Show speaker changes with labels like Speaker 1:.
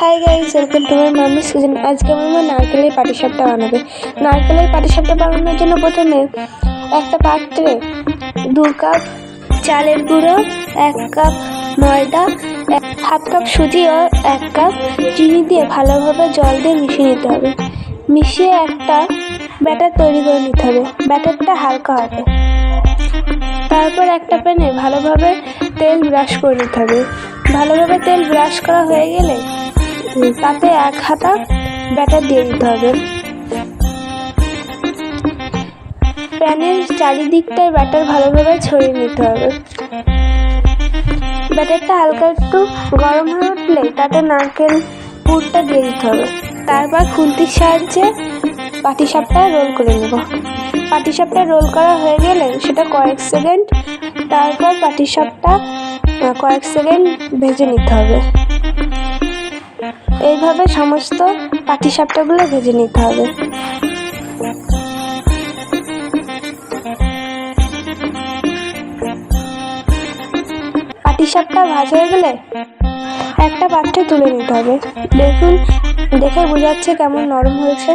Speaker 1: High guys, welcome to my mummy's kitchen. আজকে আমার নারকেলের পাটিসাপটা বানাবে। নারকেলের পাটিসাপটা বানানোর জন্য প্রথমে একটা পাত্রে 2 কাপ চালের গুঁড়ো, 1 কাপ ময়দা, 1/2 কাপ সুজি ও 1 কাপ চিনি দিয়ে ভালোভাবে জল দিয়ে মিশিয়ে নিতে হবে। মিশিয়ে একটা ব্যাটার তৈরি করে নিতে হবে। ব্যাটারটা হালকা হবে। তারপর একটা প্যানে ভালোভাবে তেল ব্রাশ করে নিতে হবে। ভালোভাবে তেল ব্রাশ করা হয়ে গেলে তাতে 1 হাতা ব্যাটার দিয়ে দিতে হবে। প্যানের চারিদিকটায় ব্যাটার ভালোভাবে ছড়িয়ে নিতে হবে। ব্যাটারটা হালকা একটু গরম হয়ে উঠলে তাতে নারকেল পুরটা দিয়ে দিতে হবে। তারপর খুন্তির সাহায্যে পাটিসাপটা রোল করে নেব। পাটিসাপটা রোল করা হয়ে গেলে সেটা তারপর পাটিসাপটা কয়েক সেকেন্ড ভেজে নিতে হবে। এইভাবে সমস্ত পাটিসাপটাগুলো ভেজে নিতে হবে। পাটিসাপটা ভাজা হয়ে গেলে একটা পাত্রে তুলে নিতে হবে। দেখুন, দেখে বোঝা যাচ্ছে কেমন নরম হয়েছে।